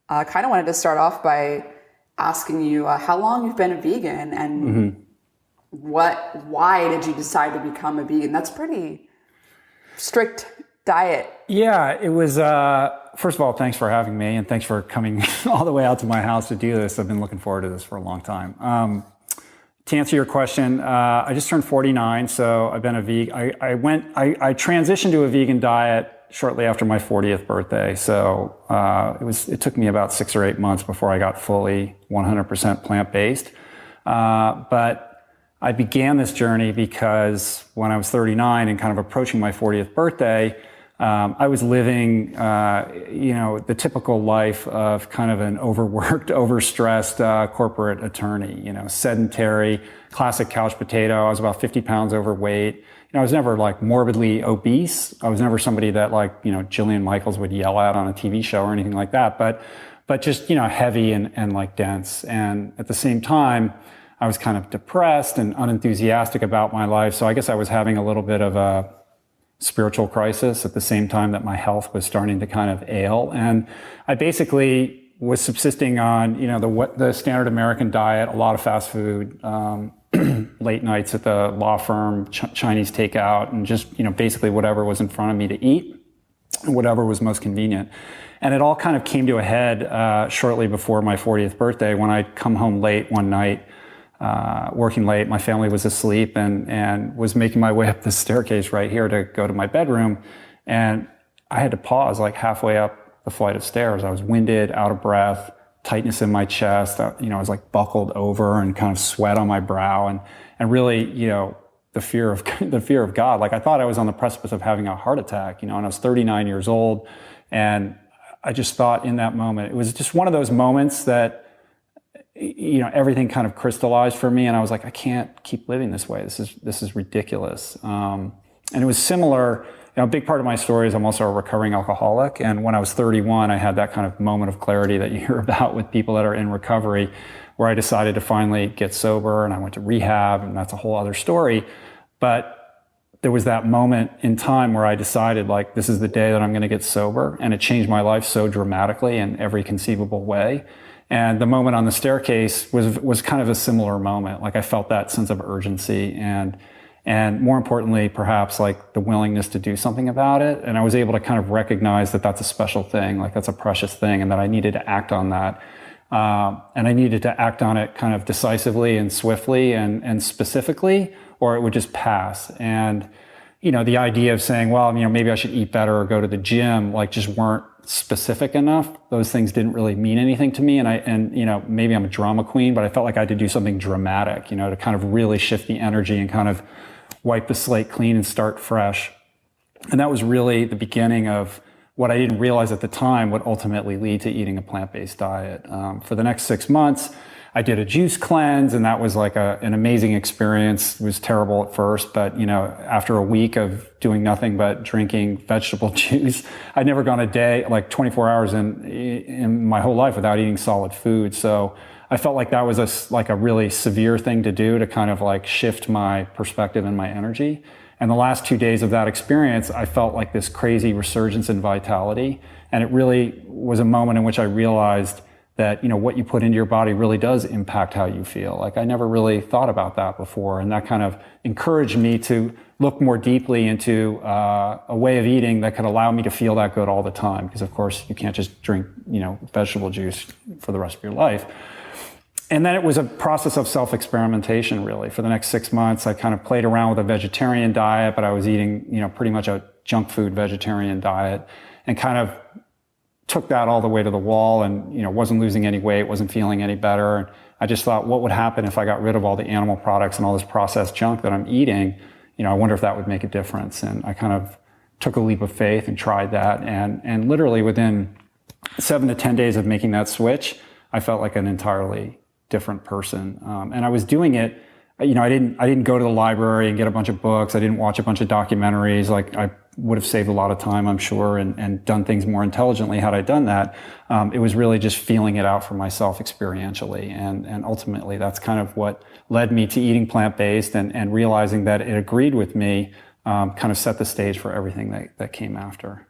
I kind of wanted to start off by asking you how long you've been a vegan and why did you decide to become a vegan? That's pretty strict diet. Yeah, it was, first of all, thanks for having me and thanks for coming all the way out to my house to do this. I've been looking forward to this for a long time. To answer your question, I just turned 49, so I've been a vegan. I transitioned to a vegan diet shortly after my 40th birthday. So it took me about 6 or 8 months before I got fully 100% plant-based. But I began this journey because when I was 39 and kind of approaching my 40th birthday, I was living, the typical life of kind of an overworked, overstressed corporate attorney, sedentary, classic couch potato. I was about 50 pounds overweight. I was never like morbidly obese. I was never somebody that Jillian Michaels would yell at on a TV show or anything like that, but just, heavy and like dense. And at the same time, I was kind of depressed and unenthusiastic about my life. So I guess I was having a little bit of a spiritual crisis at the same time that my health was starting to kind of ail. And I basically was subsisting on, the standard American diet, a lot of fast food, late nights at the law firm, Chinese takeout, and just, basically whatever was in front of me to eat, whatever was most convenient. And it all kind of came to a head shortly before my 40th birthday when I'd come home late one night, working late. My family was asleep and was making my way up the staircase right here to go to my bedroom. And I had to pause like halfway up the flight of stairs. I was winded, out of breath, tightness in my chest. I was like buckled over and kind of sweat on my brow and really, the fear of God. Like I thought I was on the precipice of having a heart attack, and I was 39 years old. And I just thought in that moment, it was just one of those moments that, everything kind of crystallized for me. And I was like, I can't keep living this way. This is ridiculous. And it was similar, a big part of my story is I'm also a recovering alcoholic. And when I was 31, I had that kind of moment of clarity that you hear about with people that are in recovery, where I decided to finally get sober and I went to rehab, and that's a whole other story. But there was that moment in time where I decided like, this is the day that I'm going to get sober. And it changed my life so dramatically in every conceivable way. And the moment on the staircase was kind of a similar moment. Like I felt that sense of urgency and more importantly, perhaps like the willingness to do something about it. And I was able to kind of recognize that that's a special thing, like that's a precious thing, and that I needed to act on that. And I needed to act on it kind of decisively and swiftly and specifically, or it would just pass. And, the idea of saying, well, maybe I should eat better or go to the gym, like just weren't specific enough. Those things didn't really mean anything to me. And maybe I'm a drama queen, but I felt like I had to do something dramatic, to kind of really shift the energy and kind of wipe the slate clean and start fresh. And that was really the beginning of what I didn't realize at the time would ultimately lead to eating a plant-based diet. For the next 6 months, I did a juice cleanse, and that was like an amazing experience. It was terrible at first, but after a week of doing nothing but drinking vegetable juice, I'd never gone a day, like 24 hours in my whole life without eating solid food. So I felt like that was a really severe thing to do to kind of like shift my perspective and my energy. And the last 2 days of that experience, I felt like this crazy resurgence in vitality. And it really was a moment in which I realized that, what you put into your body really does impact how you feel. Like I never really thought about that before. And that kind of encouraged me to look more deeply into a way of eating that could allow me to feel that good all the time. Because of course you can't just drink, vegetable juice for the rest of your life. And then it was a process of self-experimentation, really. For the next 6 months, I kind of played around with a vegetarian diet, but I was eating, pretty much a junk food vegetarian diet, and kind of took that all the way to the wall and, wasn't losing any weight, wasn't feeling any better. And I just thought, what would happen if I got rid of all the animal products and all this processed junk that I'm eating? I wonder if that would make a difference. And I kind of took a leap of faith and tried that. And literally within 7 to 10 days of making that switch, I felt like an entirely different person. And I was doing it, I didn't go to the library and get a bunch of books. I didn't watch a bunch of documentaries. Like I would have saved a lot of time, I'm sure, and done things more intelligently had I done that. It was really just feeling it out for myself experientially. And ultimately that's kind of what led me to eating plant-based and realizing that it agreed with me, kind of set the stage for everything that came after.